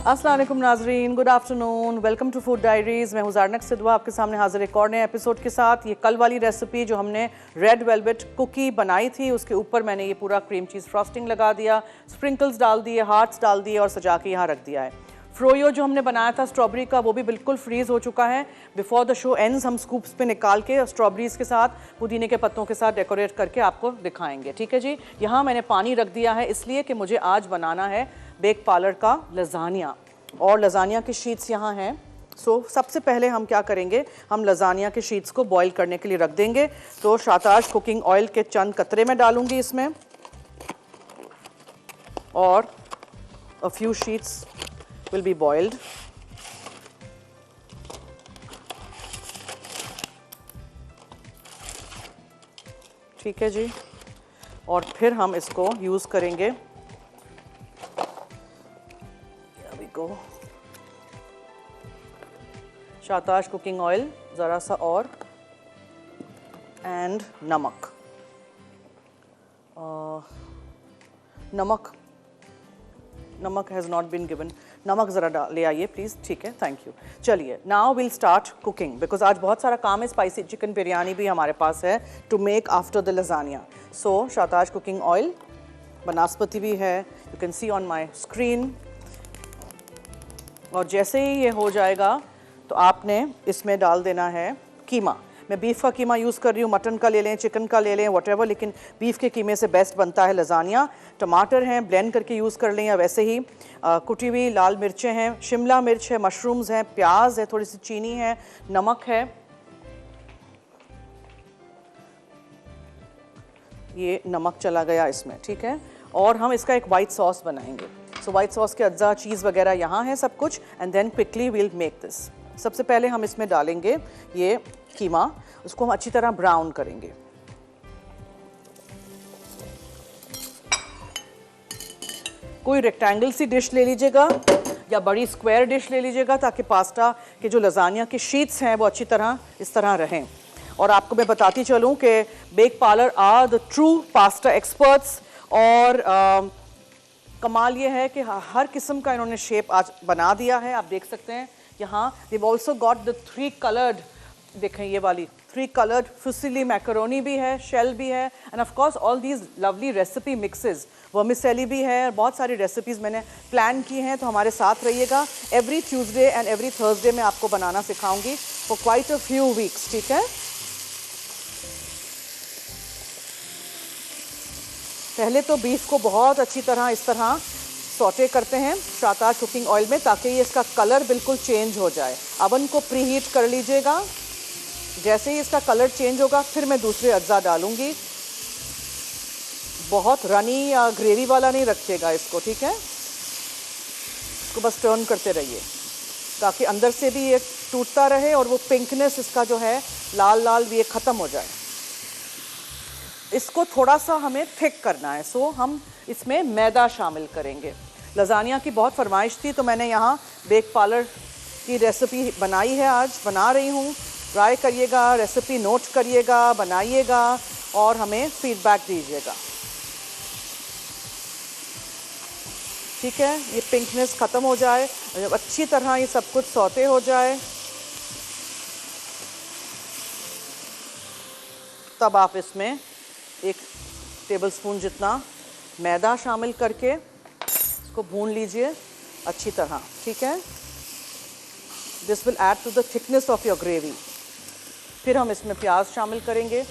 अस्सलाम वालेकुम नाजरीन, good afternoon, welcome to food diaries. मैं हूँ ज़ारनक सिद्वा आपके सामने हाजिर एक और नए एपिसोड के साथ। ये कल वाली रेसिपी जो हमने रेड वेलवेट कुकी बनाई थी, उसके ऊपर मैंने ये पूरा क्रीम चीज़ फ्रॉस्टिंग लगा दिया, स्प्रिंकल्स डाल दिए, हार्ट्स डाल दिए और सजा के यहाँ रख दिया है। फ्रोयो जो हमने बनाया था स्ट्रॉबेरी का, वो भी बिल्कुल फ्रीज़ हो चुका है। बिफोर द शो एंड्स हम स्कूप्स पे निकाल के स्ट्रॉबेरीज़ के साथ, पुदीने के पत्तों के साथ डेकोरेट करके आपको दिखाएंगे, ठीक है जी। यहाँ मैंने पानी रख दिया है इसलिए कि मुझे आज बनाना है बेक पार्लर का लजानिया, और लजानिया की शीट्स यहाँ हैं। सबसे पहले हम क्या करेंगे, हम लजानिया के शीट्स को बॉईल करने के लिए रख देंगे। तो शाताश कुकिंग ऑयल के चंद कतरे में डालूंगी इसमें, और a few sheets will be boiled. ठीक है जी, और फिर हम इसको यूज़ करेंगे। को शाताश कुकिंग ऑयल ज़रा सा और, एंड नमक। नमक हैज़ नॉट बीन गिवन। नमक ज़रा ले आइए प्लीज़, ठीक है, थैंक यू। चलिए, now will start cooking because आज बहुत सारा काम है। स्पाइसी चिकन बिरयानी भी हमारे पास है to make after the lasagna. So शाताश कुकिंग ऑयल, बनास्पति भी है, you can see on my screen. और जैसे ही ये हो जाएगा तो आपने इसमें डाल देना है कीमा। मैं बीफ का कीमा यूज़ कर रही हूँ, मटन का ले लें, चिकन का ले लें, व्हाटएवर, लेकिन बीफ के कीमे से बेस्ट बनता है लजानिया। टमाटर हैं, ब्लेंड करके यूज़ कर लें, या वैसे ही कुटी हुई लाल मिर्चें हैं, शिमला मिर्च है, मशरूम्स हैं, प्याज है, थोड़ी सी चीनी है, नमक है। ये नमक चला गया इसमें, ठीक है। और हम इसका एक वाइट सॉस बनाएंगे। सो वाइट सॉस के अज्जा, चीज़ वगैरह यहाँ है सब कुछ, and then quickly we'll make this. सबसे पहले हम इसमें डालेंगे ये कीमा, उसको हम अच्छी तरह ब्राउन करेंगे। कोई रेक्टेंगल सी डिश ले लीजिएगा या बड़ी स्क्वायर डिश ले लीजिएगा, ताकि पास्ता के जो लजानिया की शीट्स हैं वो अच्छी तरह इस तरह रहें। और आपको मैं बताती चलूँ कि Bake Parlor are the true pasta experts, और कमाल ये है कि हर किस्म का इन्होंने शेप आज बना दिया है। आप देख सकते हैं यहाँ, they've also got the 3 colored, देखें ये वाली 3 colored फुसिली मैकरोनी भी है, शेल भी है, end of course all these lovely recipe mixes, vermicelli भी है। बहुत सारी रेसिपीज़ मैंने प्लान की हैं, तो हमारे साथ रहिएगा। Every Tuesday and every Thursday मैं आपको बनाना सिखाऊंगी for quite a few weeks, ठीक है। पहले तो बीफ को बहुत अच्छी तरह इस तरह सौटे करते हैं शाताश कुकिंग ऑयल में, ताकि ये इसका कलर बिल्कुल चेंज हो जाए। अवन को प्री हीट कर लीजिएगा। जैसे ही इसका कलर चेंज होगा फिर मैं दूसरे अज्जा डालूंगी। बहुत रनी या ग्रेवी वाला नहीं रखिएगा इसको, ठीक है। इसको बस टर्न करते रहिए ताकि अंदर से भी ये टूटता रहे और वो पिंकनेस इसका जो है लाल लाल भी ये ख़त्म हो जाए। इसको थोड़ा सा हमें थिक करना है, सो हम इसमें मैदा शामिल करेंगे। लजानिया की बहुत फरमाइश थी, तो मैंने यहाँ बेक पार्लर की रेसिपी बनाई है, आज बना रही हूँ। ट्राई करिएगा, रेसिपी नोट करिएगा, बनाइएगा और हमें फीडबैक दीजिएगा, ठीक है। ये पिंकनेस ख़त्म हो जाए, जब अच्छी तरह ये सब कुछ सौते हो जाए, तब आप इसमें 1 टेबलस्पून जितना मैदा शामिल करके इसको भून लीजिए अच्छी तरह, ठीक है। This will add to the thickness of your gravy. फिर हम इसमें प्याज शामिल करेंगे।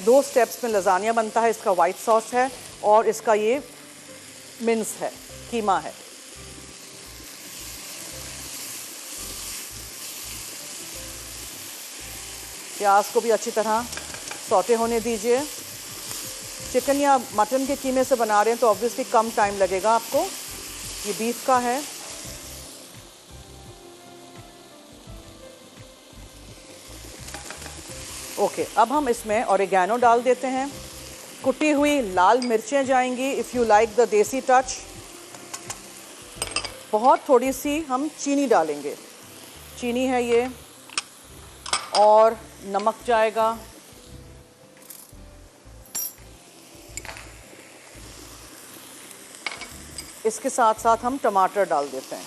दो स्टेप्स में लजानिया बनता है। इसका वाइट सॉस है और इसका ये मिन्स है, कीमा है। प्याज को भी अच्छी तरह सौटे होने दीजिए। चिकन या मटन के कीमे से बना रहे हैं तो ऑब्वियसली कम टाइम लगेगा आपको। ये बीफ का है। ओके, अब हम इसमें ऑरिगेनो डाल देते हैं। कुटी हुई लाल मिर्चें जाएंगी, इफ़ यू लाइक द देसी टच। बहुत थोड़ी सी हम चीनी डालेंगे, चीनी है ये, और नमक जाएगा, इसके साथ साथ हम टमाटर डाल देते हैं।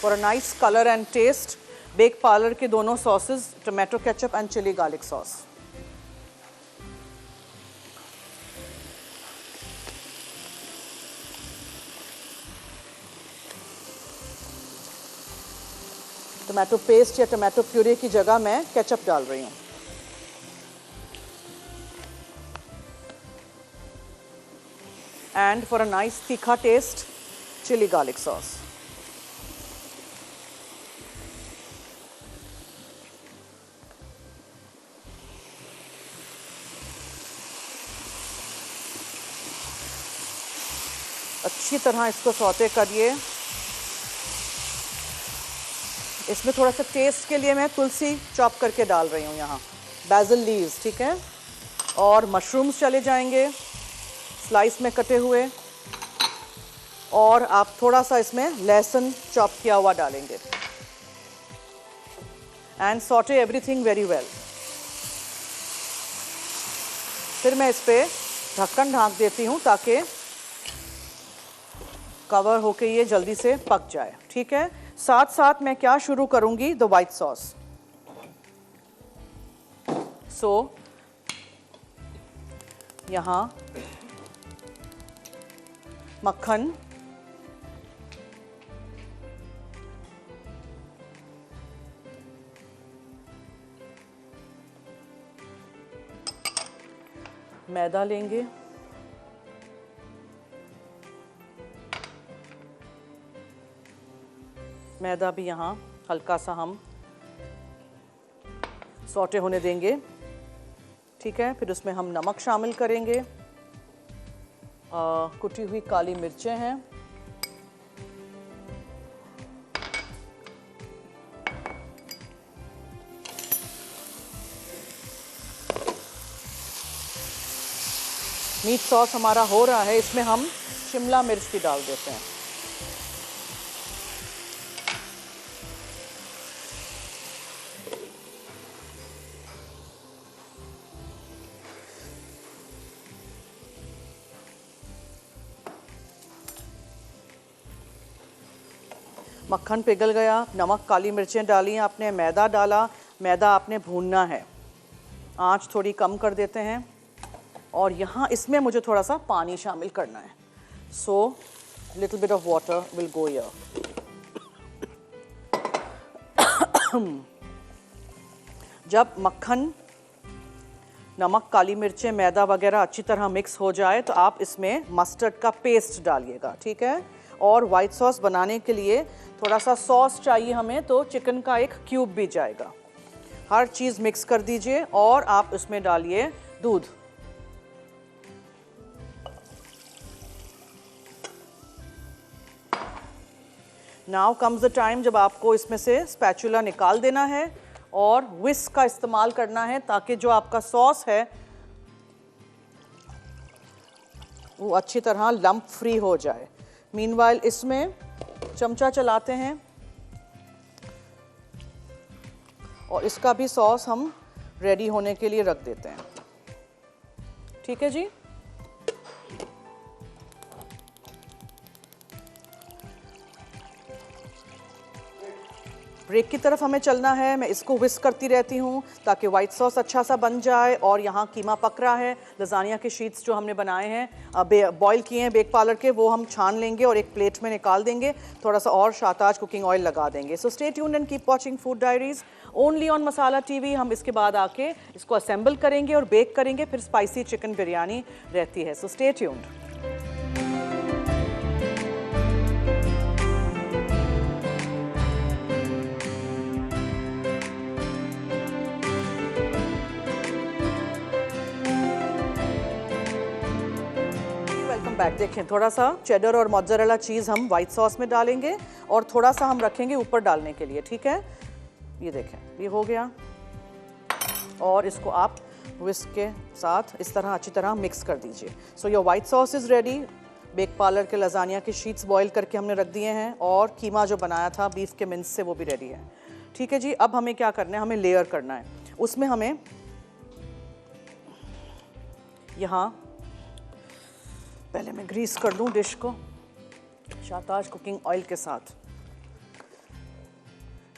For a nice colour and taste, Bake Parlor के दोनों sauces, tomato ketchup and chilli garlic sauce. Tomato paste या टोमेटो प्यूरी की जगह मैं केचप डाल रही हूँ। एंड फॉर अ नाइस तीखा टेस्ट, चिली गार्लिक सॉस। अच्छी तरह इसको सौते करिए। इसमें थोड़ा सा टेस्ट के लिए मैं तुलसी चॉप करके डाल रही हूँ यहाँ, बैसिल लीव्स, ठीक है। और मशरूम्स चले जाएंगे स्लाइस में कटे हुए, और आप थोड़ा सा इसमें लहसुन चॉप किया हुआ डालेंगे। And sauté everything very well. फिर मैं इस पर ढक्कन ढाँक देती हूँ ताकि कवर होके ये जल्दी से पक जाए, ठीक है। साथ साथ मैं क्या शुरू करूंगी, द वाइट सॉस। सो यहाँ मक्खन, मैदा लेंगे, मैदा भी यहाँ हल्का सा हम सौटे होने देंगे, ठीक है। फिर उसमें हम नमक शामिल करेंगे, कुटी हुई काली मिर्चें हैं, मीट सॉस हमारा हो रहा है, इसमें हम शिमला मिर्च भी डाल देते हैं। मक्खन पिघल गया, नमक, काली मिर्चें डाली आपने, मैदा डाला, मैदा आपने भूनना है, आंच थोड़ी कम कर देते हैं। और यहाँ इसमें मुझे थोड़ा सा पानी शामिल करना है, so little bit of water will go here. जब मक्खन, नमक, काली मिर्चें, मैदा वगैरह अच्छी तरह मिक्स हो जाए तो आप इसमें मस्टर्ड का पेस्ट डालिएगा, ठीक है। और वाइट सॉस बनाने के लिए थोड़ा सा सॉस चाहिए हमें, तो चिकन का एक क्यूब भी जाएगा। हर चीज़ मिक्स कर दीजिए और आप इसमें डालिए दूध। नाउ कम्स द टाइम जब आपको इसमें से स्पैचुला निकाल देना है और विस्क का इस्तेमाल करना है ताकि जो आपका सॉस है वो अच्छी तरह लंप फ्री हो जाए। मीनवाइल इसमें चमचा चलाते हैं और इसका भी सॉस हम रेडी होने के लिए रख देते हैं, ठीक है जी। ब्रेक की तरफ हमें चलना है। मैं इसको विस्क करती रहती हूँ ताकि वाइट सॉस अच्छा सा बन जाए। और यहाँ कीमा पक रहा है। लजानिया के शीट्स जो हमने बनाए हैं, बॉईल किए हैं बेक पार्लर के, वो हम छान लेंगे और एक प्लेट में निकाल देंगे। थोड़ा सा और शाहताज कुकिंग ऑयल लगा देंगे। सो stay tuned and keep watching Food diaries only on masala TV. हम इसके बाद आके इसको असेंबल करेंगे और बेक करेंगे, फिर स्पाइसी चिकन बिरयानी रहती है। सो स्टे ट्यून्ड। बैक देखें, थोड़ा सा चेडर और मोज़रेला चीज़ हम वाइट सॉस में डालेंगे और थोड़ा सा हम रखेंगे ऊपर डालने के लिए, ठीक है। ये देखें, ये हो गया। और इसको आप विस्क के साथ इस तरह अच्छी तरह मिक्स कर दीजिए। So your white sauce is ready. Bake Parlor के लजानिया के शीट्स बॉईल करके हमने रख दिए हैं और कीमा जो बनाया था बीफ के मिंस से वो भी रेडी है। ठीक है जी, अब हमें क्या करना है, हमें लेयर करना है। उसमें हमें यहाँ पहले मैं ग्रीस कर दूँ डिश को शाहताज कुकिंग ऑयल के साथ।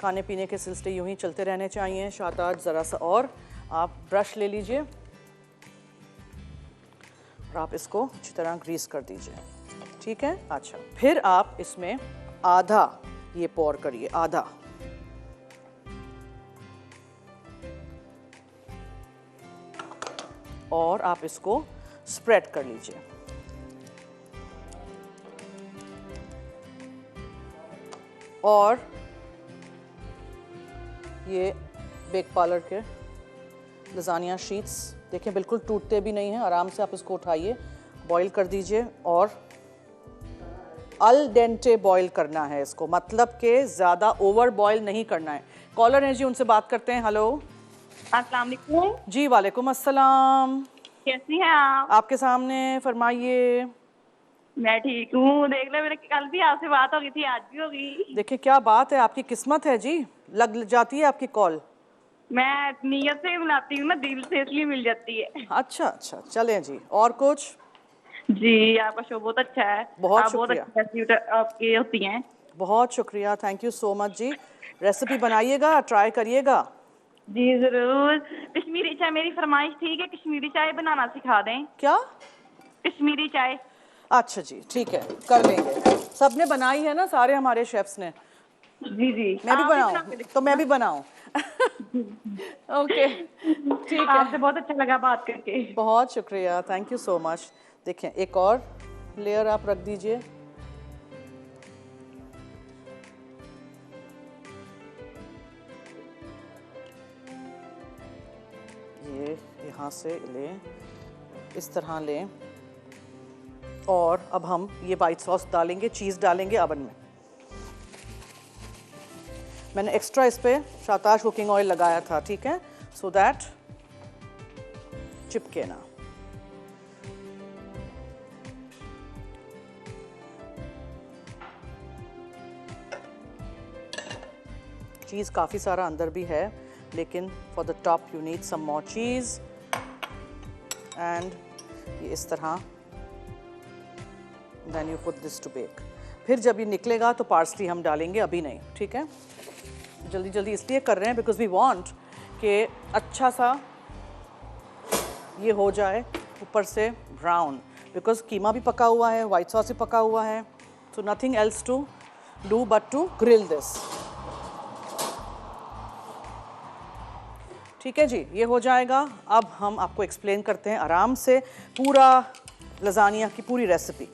खाने पीने के सिलसिले यूं ही चलते रहने चाहिए। शाहताज ज़रा सा और आप ब्रश ले लीजिए और आप इसको अच्छी तरह ग्रीस कर दीजिए। ठीक है, अच्छा फिर आप इसमें आधा ये पोर करिए, आधा। और आप इसको स्प्रेड कर लीजिए। और ये बेक पार्लर के लजानिया शीट्स देखें बिल्कुल टूटते भी नहीं हैं। आराम से आप इसको उठाइए, बॉईल कर दीजिए और अल डेंटे बॉईल करना है इसको, मतलब कि ज़्यादा ओवर बॉईल नहीं करना है। कॉलर हैं जी, उनसे बात करते हैं। हेलो, अस्सलाम वालेकुम। जी वालेकुम अस्सलाम। कैसी हैं आप? आपके सामने, फरमाइए। मैं ठीक हूँ। देख लो, मेरे कल भी आपसे बात हो गई थी, आज भी हो गई। देखिए क्या बात है, आपकी किस्मत है जी, लग जाती है आपकी कॉल। मैं नीयत से मिलाती हूँ ना, दिल से, इसलिए मिल जाती है। अच्छा अच्छा, चलें जी। और कुछ? जी, आपका शो बहुत अच्छा है। बहुत आप बहुत शुक्रिया। अच्छी रेसिपी आपकी होती हैं। बहुत शुक्रिया, थैंक यू सो मच जी। रेसिपी बनाइएगा, ट्राई करिएगा। जी जरूर। कश्मीरी चाय मेरी फरमाइश थी कि कश्मीरी चाय बनाना सिखा दें। क्या? कश्मीरी चाय। अच्छा जी, ठीक है, कर लेंगे। सबने बनाई है ना, सारे हमारे शेफ्स ने। जी जी, मैं भी आप बनाऊं बना के देखिए तो मैं ना। भी बनाऊं। ओके, ठीक है। आपसे बहुत अच्छा लगा बात करके। बहुत शुक्रिया, थैंक यू सो मच। देखें, एक और लेयर आप रख दीजिए। ये यहाँ से लें, इस तरह लें। और अब हम ये वाइट सॉस डालेंगे, चीज़ डालेंगे अवन में। मैंने एक्स्ट्रा इस पे शाहताज कुकिंग ऑयल लगाया था, ठीक है, सो दैट चिपके ना। चीज़ काफ़ी सारा अंदर भी है, लेकिन for the top you need some more cheese. And ये इस तरह, then you put this to bake. फिर जब ये निकलेगा तो पार्सली हम डालेंगे, अभी नहीं, ठीक है। जल्दी जल्दी इसलिए कर रहे हैं बिकॉज वी वांट कि अच्छा सा ये हो जाए ऊपर से ब्राउन, बिकॉज कीमा भी पका हुआ है, वाइट सॉस भी पका हुआ है। So nothing else to do but to grill this. ठीक है जी, ये हो जाएगा। अब हम आपको एक्सप्लेन करते हैं आराम से पूरा लजानिया की पूरी रेसिपी।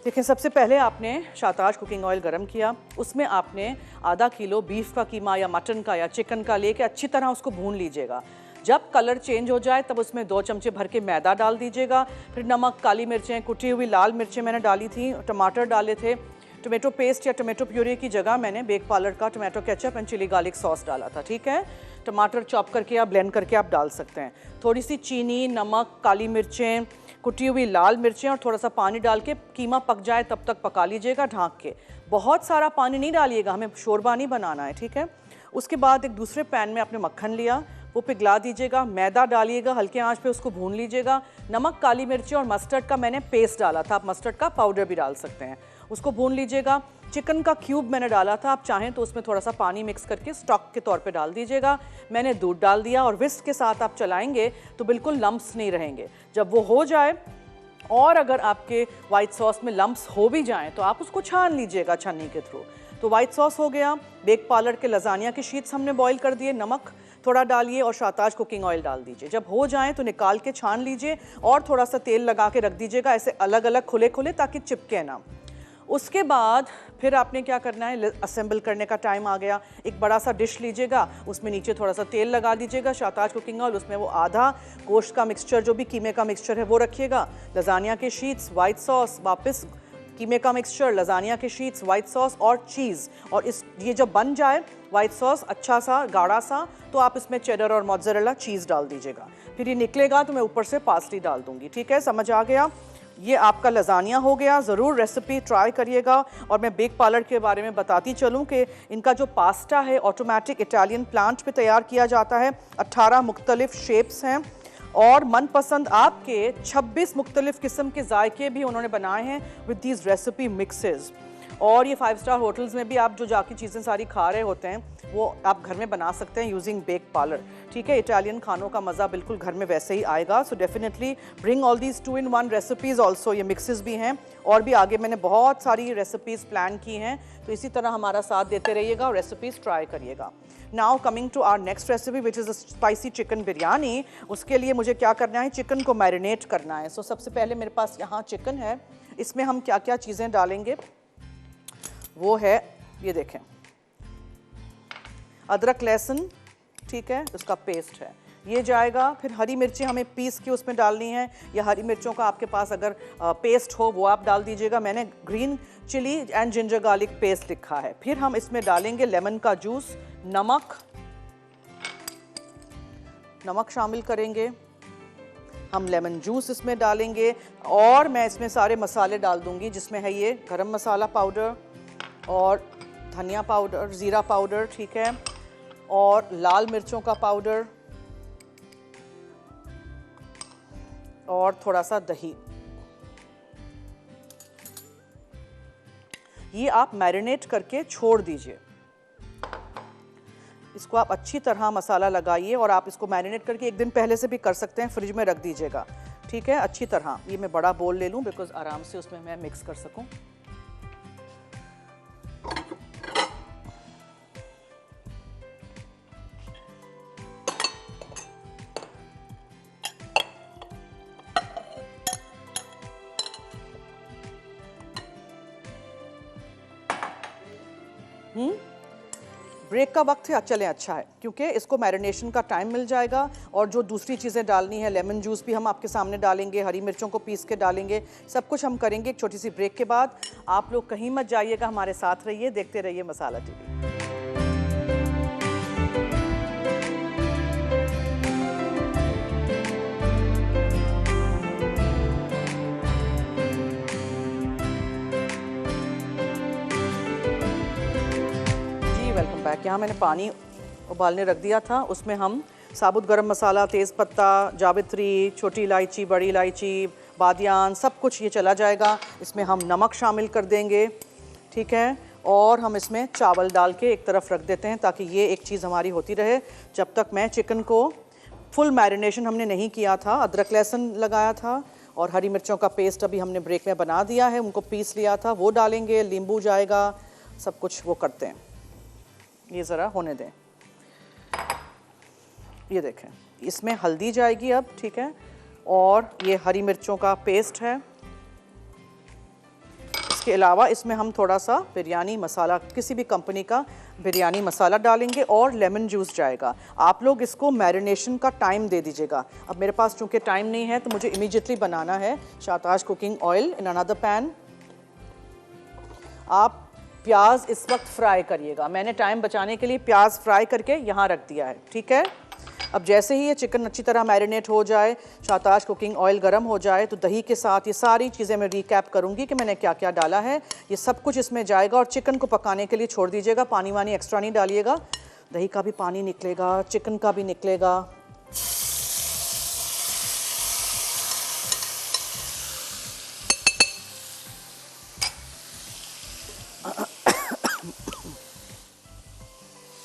देखिए, सबसे पहले आपने शाहताज कुकिंग ऑयल गरम किया, उसमें आपने आधा किलो बीफ का कीमा या मटन का या चिकन का लेके अच्छी तरह उसको भून लीजिएगा। जब कलर चेंज हो जाए तब उसमें 2 चमचे भर के मैदा डाल दीजिएगा। फिर नमक, काली मिर्चें, कुटी हुई लाल मिर्चें मैंने डाली थी, टमाटर डाले थे। टोमेटो पेस्ट या टोमेटो प्यूरी की जगह मैंने बेक पार्लर का tomato ketchup and chilli garlic sauce डाला था, ठीक है। टमाटर चॉप करके या ब्लेंड करके आप डाल सकते हैं। थोड़ी सी चीनी, नमक, काली मिर्चें, कुटी हुई लाल मिर्चें और थोड़ा सा पानी डाल के कीमा पक जाए तब तक पका लीजिएगा ढाँक के। बहुत सारा पानी नहीं डालिएगा, हमें शोरबा नहीं बनाना है, ठीक है। उसके बाद एक दूसरे पैन में आपने मक्खन लिया, वो पिघला दीजिएगा, मैदा डालिएगा, हल्के आंच पे उसको भून लीजिएगा। नमक, काली मिर्ची और मस्टर्ड का मैंने पेस्ट डाला था, आप मस्टर्ड का पाउडर भी डाल सकते हैं, उसको भून लीजिएगा। चिकन का क्यूब मैंने डाला था, आप चाहें तो उसमें थोड़ा सा पानी मिक्स करके स्टॉक के तौर पे डाल दीजिएगा। मैंने दूध डाल दिया और विस्क के साथ आप चलाएंगे तो बिल्कुल लम्प्स नहीं रहेंगे। जब वो हो जाए, और अगर आपके वाइट सॉस में लम्प्स हो भी जाएं तो आप उसको छान लीजिएगा छन्नी के थ्रू। तो वाइट सॉस हो गया। बेक पार्लर के लजानिया के शीट्स हमने बॉईल कर दिए, नमक थोड़ा डालिए और शाहताज कुकिंग ऑयल डाल दीजिए। जब हो जाएं तो निकाल के छान लीजिए और थोड़ा सा तेल लगा के रख दीजिएगा, ऐसे अलग अलग खुले खुले, ताकि चिपके ना। उसके बाद फिर आपने क्या करना है, असेंबल करने का टाइम आ गया। एक बड़ा सा डिश लीजिएगा, उसमें नीचे थोड़ा सा तेल लगा दीजिएगा, शाहताज कुकिंग ऑयल, उसमें वो आधा गोश्त का मिक्सचर जो भी कीमे का मिक्सचर है वो रखिएगा, लजानिया के शीट्स, वाइट सॉस, वापस कीमे का मिक्सचर, लजानिया के शीट्स, व्हाइट सॉस और चीज़। और ये जब बन जाए व्हाइट सॉस अच्छा सा गाढ़ा सा, तो आप इसमें चेडर और मोज़रेला चीज़ डाल दीजिएगा। फिर ये निकलेगा तो मैं ऊपर से पार्सली डाल दूंगी। ठीक है, समझ आ गया? ये आपका लजानिया हो गया। ज़रूर रेसिपी ट्राई करिएगा। और मैं बेक पार्लर के बारे में बताती चलूँ कि इनका जो पास्ता है ऑटोमेटिक इटालियन प्लांट पे तैयार किया जाता है। 18 मुख्तलिफ शेप्स हैं और मनपसंद आपके 26 मुख्तलिफ किस्म के जायके भी उन्होंने बनाए हैं विद दीज रेसिपी मिक्सेस। और ये 5 स्टार होटल्स में भी आप जो जाके चीज़ें सारी खा रहे होते हैं वो आप घर में बना सकते हैं यूजिंग बेक पार्लर। ठीक है, इटालियन खानों का मज़ा बिल्कुल घर में वैसे ही आएगा। So definitely bring all these 2-in-1 recipes also. ये मिक्सेस भी हैं और भी आगे मैंने बहुत सारी रेसिपीज़ प्लान की हैं, तो इसी तरह हमारा साथ देते रहिएगा और रेसिपीज़ ट्राई करिएगा। Now coming to our next recipe which is a spicy chicken biryani. उसके लिए मुझे क्या करना है, चिकन को मैरिनेट करना है। सो सबसे पहले मेरे पास यहाँ चिकन है, इसमें हम क्या क्या चीज़ें डालेंगे वो है, ये देखें, अदरक लहसुन, ठीक है, उसका पेस्ट है, ये जाएगा। फिर हरी मिर्ची हमें पीस के उसमें डालनी है, या हरी मिर्चों का आपके पास अगर पेस्ट हो वो आप डाल दीजिएगा। मैंने green chilli and ginger garlic paste लिखा है। फिर हम इसमें डालेंगे लेमन का जूस, नमक शामिल करेंगे, हम लेमन जूस इसमें डालेंगे। और मैं इसमें सारे मसाले डाल दूंगी, जिसमें है ये गरम मसाला पाउडर और धनिया पाउडर, ज़ीरा पाउडर, ठीक है, और लाल मिर्चों का पाउडर और थोड़ा सा दही। ये आप मैरिनेट करके छोड़ दीजिए। इसको आप अच्छी तरह मसाला लगाइए और आप इसको मैरिनेट करके एक दिन पहले से भी कर सकते हैं, फ्रिज में रख दीजिएगा। ठीक है, अच्छी तरह। ये मैं बड़ा बोल ले लूँ बिकॉज आराम से उसमें मैं मिक्स कर सकूँ। ब्रेक का वक्त है, चलें, अच्छा है, क्योंकि इसको मैरिनेशन का टाइम मिल जाएगा। और जो दूसरी चीज़ें डालनी है, लेमन जूस भी हम आपके सामने डालेंगे, हरी मिर्चों को पीस के डालेंगे, सब कुछ हम करेंगे एक छोटी सी ब्रेक के बाद। आप लोग कहीं मत जाइएगा, हमारे साथ रहिए, देखते रहिए मसाला टीवी। Welcome back. यहाँ मैंने पानी उबालने रख दिया था, उसमें हम साबुत गरम मसाला, तेज़ पत्ता, जावित्री, छोटी इलायची, बड़ी इलायची, बादियान, सब कुछ ये चला जाएगा। इसमें हम नमक शामिल कर देंगे, ठीक है, और हम इसमें चावल डाल के एक तरफ रख देते हैं ताकि ये एक चीज़ हमारी होती रहे जब तक मैं चिकन को फुल मैरिनेशन हमने नहीं किया था। अदरक लहसुन लगाया था और हरी मिर्चों का पेस्ट अभी हमने ब्रेक में बना दिया है, उनको पीस लिया था, वो डालेंगे, नींबू जाएगा, सब कुछ वो करते हैं। ये ज़रा होने दें। ये देखें, इसमें हल्दी जाएगी अब, ठीक है, और ये हरी मिर्चों का पेस्ट है। इसके अलावा इसमें हम थोड़ा सा बिरयानी मसाला, किसी भी कंपनी का बिरयानी मसाला डालेंगे और लेमन जूस जाएगा। आप लोग इसको मैरिनेशन का टाइम दे दीजिएगा। अब मेरे पास चूँकि टाइम नहीं है तो मुझे इमीडिएटली बनाना है। शाताज cooking oil in another pan. आप प्याज इस वक्त फ्राई करिएगा। मैंने टाइम बचाने के लिए प्याज फ्राई करके यहाँ रख दिया है, ठीक है। अब जैसे ही ये चिकन अच्छी तरह मैरिनेट हो जाए, शाताज कुकिंग ऑयल गर्म हो जाए, तो दही के साथ ये सारी चीज़ें मैं रिकैप करूँगी कि मैंने क्या क्या डाला है। ये सब कुछ इसमें जाएगा और चिकन को पकाने के लिए छोड़ दीजिएगा। पानी वानी एक्स्ट्रा नहीं डालिएगा, दही का भी पानी निकलेगा, चिकन का भी निकलेगा।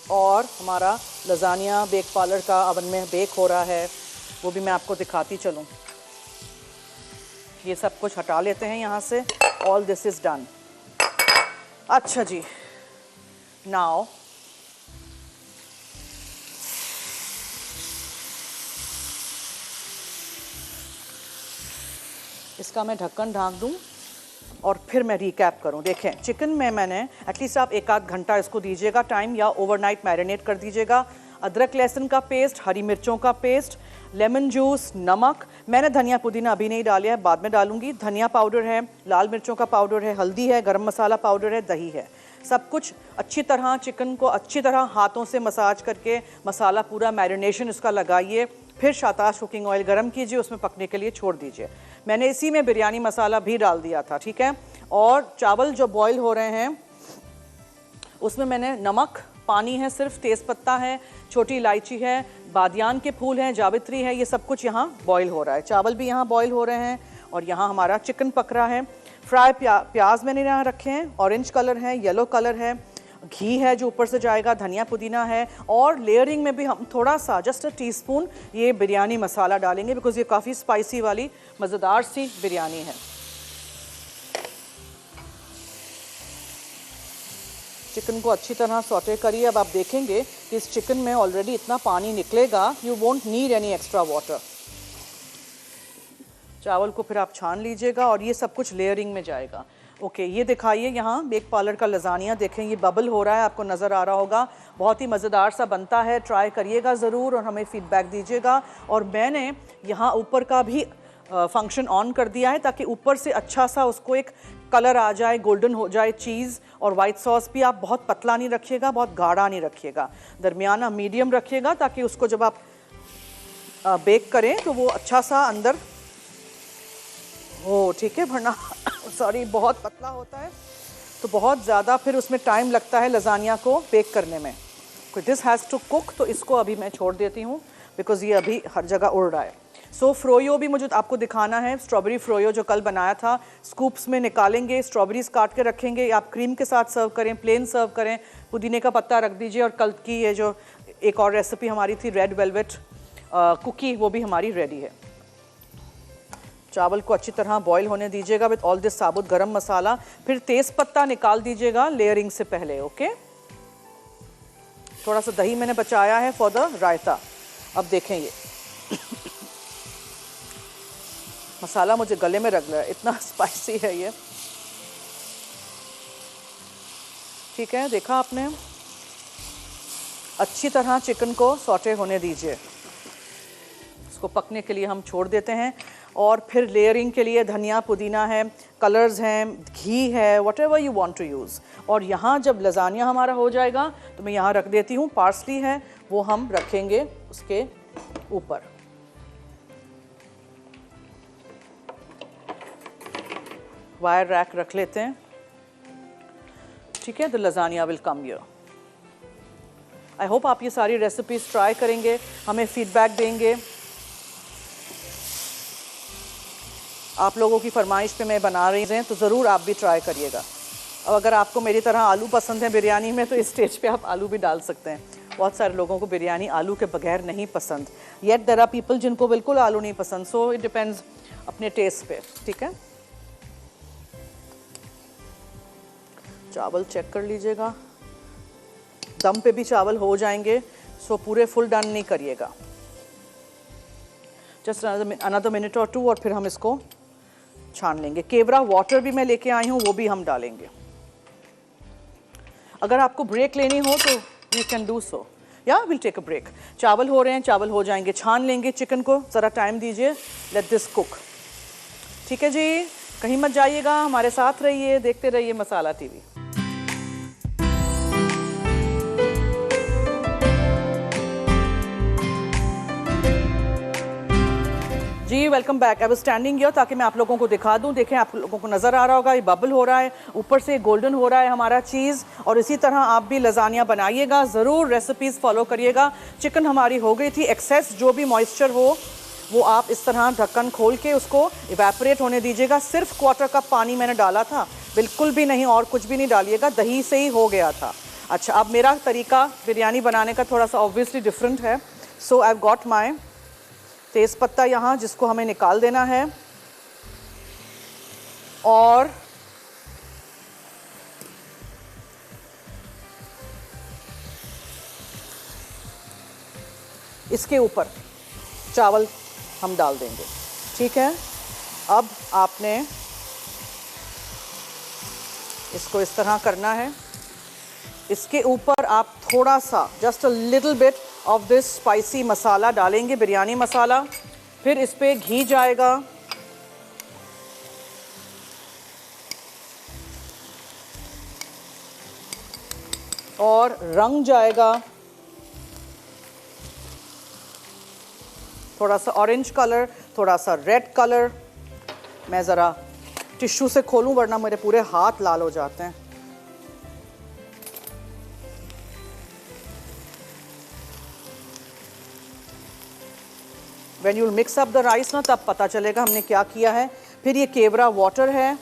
और हमारा लजानिया बेक पार्लर का अवन में बेक हो रहा है, वो भी मैं आपको दिखाती चलूँ। ये सब कुछ हटा लेते हैं यहाँ से। All this is done. अच्छा जी, नाउ इसका मैं ढक्कन ढाँक दूँ और फिर मैं रिकैप करूं। देखें, चिकन में मैंने एटलीस्ट आप 1-8 घंटा इसको दीजिएगा टाइम, या ओवरनाइट मैरिनेट कर दीजिएगा। अदरक लहसुन का पेस्ट, हरी मिर्चों का पेस्ट, लेमन जूस, नमक, मैंने धनिया पुदीना अभी नहीं डाला है, बाद में डालूंगी। धनिया पाउडर है, लाल मिर्चों का पाउडर है, हल्दी है, गरम मसाला पाउडर है, दही है। सब कुछ अच्छी तरह चिकन को अच्छी तरह हाथों से मसाज करके मसाला पूरा मैरिनेशन इसका लगाइए। फिर शाताश कुकिंग ऑयल गरम कीजिए, उसमें पकने के लिए छोड़ दीजिए। मैंने इसी में बिरयानी मसाला भी डाल दिया था, ठीक है। और चावल जो बॉईल हो रहे हैं उसमें मैंने नमक, पानी है सिर्फ, तेज़पत्ता है, छोटी इलायची है, बादियान के फूल हैं, जावित्री है, ये सब कुछ यहाँ बॉईल हो रहा है। चावल भी यहाँ बॉईल हो रहे हैं और यहाँ हमारा चिकन पक रहा है। फ्राई प्याज मैंने यहाँ रखे हैं, ऑरेंज कलर है, येलो कलर है, घी है जो ऊपर से जाएगा, धनिया पुदीना है। और लेयरिंग में भी हम थोड़ा सा जस्ट 1 टीस्पून ये बिरयानी मसाला डालेंगे, बिकॉज ये काफ़ी स्पाइसी वाली मज़ेदार सी बिरयानी है। चिकन को अच्छी तरह सौटे करिए। अब आप देखेंगे कि इस चिकन में ऑलरेडी इतना पानी निकलेगा, you won't need any extra water. चावल को फिर आप छान लीजिएगा और ये सब कुछ लेयरिंग में जाएगा। ओके, ये दिखाइए यहाँ बेक पार्लर का लजानिया, देखें ये बबल हो रहा है, आपको नज़र आ रहा होगा। बहुत ही मज़ेदार सा बनता है, ट्राई करिएगा ज़रूर और हमें फ़ीडबैक दीजिएगा। और मैंने यहाँ ऊपर का भी फंक्शन ऑन कर दिया है ताकि ऊपर से अच्छा सा उसको एक कलर आ जाए, गोल्डन हो जाए चीज़। और वाइट सॉस भी आप बहुत पतला नहीं रखिएगा, बहुत गाढ़ा नहीं रखिएगा, दरमियाना मीडियम रखिएगा, ताकि उसको जब आप बेक करें तो वो अच्छा सा अंदर हो, ठीक है। वरना सॉरी बहुत पतला होता है तो बहुत ज़्यादा फिर उसमें टाइम लगता है लजानिया को बेक करने में। दिस हैज़ टू कुक, तो इसको अभी मैं छोड़ देती हूँ बिकॉज़ ये अभी हर जगह उड़ रहा है। सो फ्रोयो भी मुझे आपको दिखाना है, स्ट्रॉबेरी फ्रोयो जो कल बनाया था। स्कूप्स में निकालेंगे, स्ट्रॉबेरीज काट के रखेंगे, आप क्रीम के साथ सर्व करें, प्लेन सर्व करें, पुदीने का पत्ता रख दीजिए। और कल की ये जो एक और रेसिपी हमारी थी रेड वेलवेट कुकी, वो भी हमारी रेडी है। चावल को अच्छी तरह बॉईल होने दीजिएगा विद ऑल दिस साबुत गरम मसाला। फिर तेज़ पत्ता निकाल दीजिएगा लेयरिंग से पहले, ओके। थोड़ा सा दही मैंने बचाया है फॉर द रायता। अब देखें ये मसाला मुझे गले में रग रहा है, इतना स्पाइसी है ये, ठीक है। देखा आपने, अच्छी तरह चिकन को सॉटे होने दीजिए, इसको पकने के लिए हम छोड़ देते हैं। और फिर लेयरिंग के लिए धनिया पुदीना है, कलर्स हैं, घी है, whatever you want to use. और यहाँ जब लजानिया हमारा हो जाएगा तो मैं यहाँ रख देती हूँ, पार्सली है वो हम रखेंगे उसके ऊपर। वायर रैक रख लेते हैं, ठीक है। The lasagne will come here. I hope आप ये सारी रेसिपीज ट्राई करेंगे, हमें फीडबैक देंगे। आप लोगों की फरमाइश पे मैं बना रही हैं तो ज़रूर आप भी ट्राई करिएगा। अब अगर आपको मेरी तरह आलू पसंद है बिरयानी में तो इस स्टेज पे आप आलू भी डाल सकते हैं। बहुत सारे लोगों को बिरयानी आलू के बगैर नहीं पसंद, येट देयर आर पीपल जिनको बिल्कुल आलू नहीं पसंद। सो इट डिपेंड्स अपने टेस्ट पे, ठीक है। चावल चेक कर लीजिएगा, दम पे भी चावल हो जाएंगे, सो पूरे फुल डन नहीं करिएगा। जस्ट अनदर मिनट और 2 और फिर हम इसको छान लेंगे। केवड़ा वाटर भी मैं लेके आई हूँ, वो भी हम डालेंगे। अगर आपको ब्रेक लेनी हो तो यू कैन डू सो, या विल टेक अ ब्रेक। चावल हो रहे हैं, चावल हो जाएंगे, छान लेंगे चिकन को, ज़रा टाइम दीजिए, लेट दिस कुक, ठीक है जी। कहीं मत जाइएगा, हमारे साथ रहिए, देखते रहिए मसाला टीवी। जी welcome back. I was standing here ताकि मैं आप लोगों को दिखा दूं। देखें, आप लोगों को नज़र आ रहा होगा, ये बबल हो रहा है, ऊपर से गोल्डन हो रहा है हमारा चीज़। और इसी तरह आप भी लजानिया बनाइएगा, ज़रूर रेसिपीज़ फॉलो करिएगा। चिकन हमारी हो गई थी, एक्सेस जो भी मॉइस्चर हो वो आप इस तरह ढक्कन खोल के उसको इवेपोरेट होने दीजिएगा। सिर्फ 1/4 कप पानी मैंने डाला था, बिल्कुल भी नहीं, और कुछ भी नहीं डालिएगा, दही से ही हो गया था। अच्छा, अब मेरा तरीका बिरयानी बनाने का थोड़ा सा ऑब्वियसली डिफरेंट है। सो आई हैव गॉट माई तेज़ पत्ता यहाँ, जिसको हमें निकाल देना है, और इसके ऊपर चावल हम डाल देंगे, ठीक है। अब आपने इसको इस तरह करना है। इसके ऊपर आप थोड़ा सा just a little bit of this spicy masala डालेंगे, बिरयानी मसाला। फिर इस पे घी जाएगा, और रंग जाएगा, थोड़ा सा ऑरेंज कलर, थोड़ा सा रेड कलर। मैं ज़रा टिश्यू से खोलूं वरना मेरे पूरे हाथ लाल हो जाते हैं। When you'll mix up the rice ना, तब पता चलेगा हमने क्या किया है। फिर ये केवड़ा वाटर है,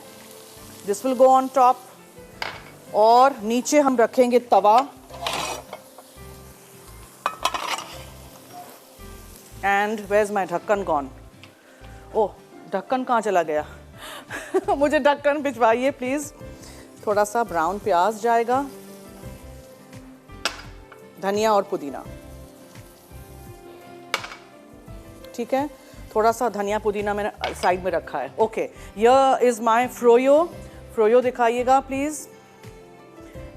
this will go on top, और नीचे हम रखेंगे तवा, एंड वेयर इज माई ढक्कन गॉन? ओह, ढक्कन कहाँ चला गया? मुझे ढक्कन भिजवाइए प्लीज। थोड़ा सा ब्राउन प्याज जाएगा, धनिया और पुदीना, ठीक है। थोड़ा सा धनिया पुदीना मैंने साइड में रखा है। ओके, यह इज माय फ्रोयो। फ्रोयो दिखाइएगा प्लीज,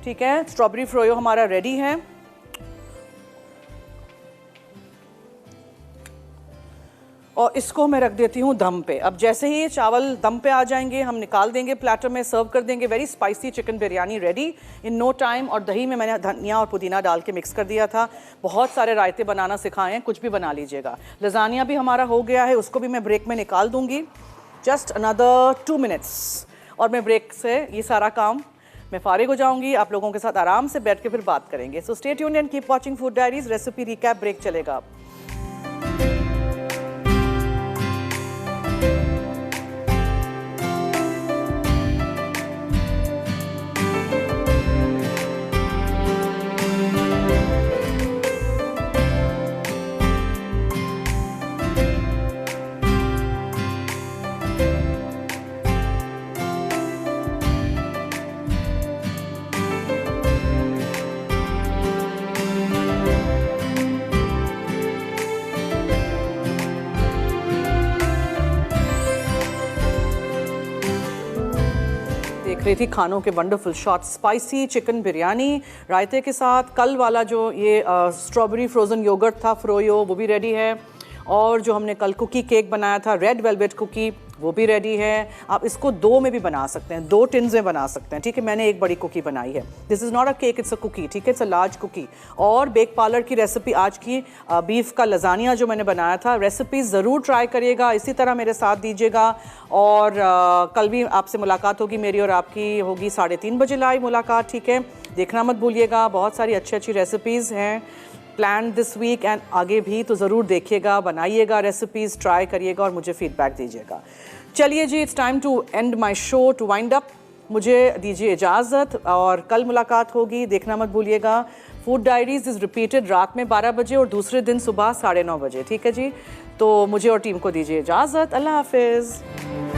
ठीक है। स्ट्रॉबेरी फ्रोयो हमारा रेडी है। और इसको मैं रख देती हूँ दम पे। अब जैसे ही ये चावल दम पे आ जाएंगे हम निकाल देंगे, प्लेटर में सर्व कर देंगे। Very spicy chicken biryani ready in no time. और दही में मैंने धनिया और पुदीना डाल के मिक्स कर दिया था। बहुत सारे रायते बनाना सिखाए हैं, कुछ भी बना लीजिएगा। लजानिया भी हमारा हो गया है, उसको भी मैं ब्रेक में निकाल दूंगी। जस्ट अनदर 2 मिनट्स और मैं ब्रेक से ये सारा काम मैं फारिग हो जाऊंगी। आप लोगों के साथ आराम से बैठ के फिर बात करेंगे। So stay tuned and keep watching Food Diaries. Recipe recap break चलेगा। देख रही थी खानों के wonderful shot. Spicy chicken biryani रायते के साथ। कल वाला जो ये स्ट्रॉबेरी फ्रोज़न योगर्ट था फ्रोयो, वो भी रेडी है। और जो हमने कल कुकी केक बनाया था रेड वेलवेट कुकी, वो भी रेडी है। आप इसको 2 में भी बना सकते हैं, 2 टिन्स में बना सकते हैं, ठीक है। मैंने एक बड़ी कुकी बनाई है। This is not a cake, it's a cookie, ठीक है, इट्स अ लार्ज कुकी। और बेक पार्लर की रेसिपी आज की बीफ का लजानिया जो मैंने बनाया था, रेसिपी ज़रूर ट्राई करिएगा। इसी तरह मेरे साथ दीजिएगा। और कल भी आपसे मुलाकात होगी मेरी, और आपकी होगी 3:30 बजे लाइव मुलाकात, ठीक है। देखना मत भूलिएगा, बहुत सारी अच्छी अच्छी रेसिपीज़ हैं प्लान दिस वीक एंड आगे भी, तो ज़रूर देखिएगा, बनाइएगा रेसिपीज़, ट्राई करिएगा और मुझे फीडबैक दीजिएगा। चलिए जी, it's time to end my show, to wind up. मुझे दीजिए इजाज़त और कल मुलाकात होगी। देखना मत भूलिएगा। फूड डायरीज इज़ रिपीटेड रात में 12 बजे और दूसरे दिन सुबह 9:30 बजे, ठीक है जी। तो मुझे और टीम को दीजिए इजाज़त। अल्लाह हाफिज़।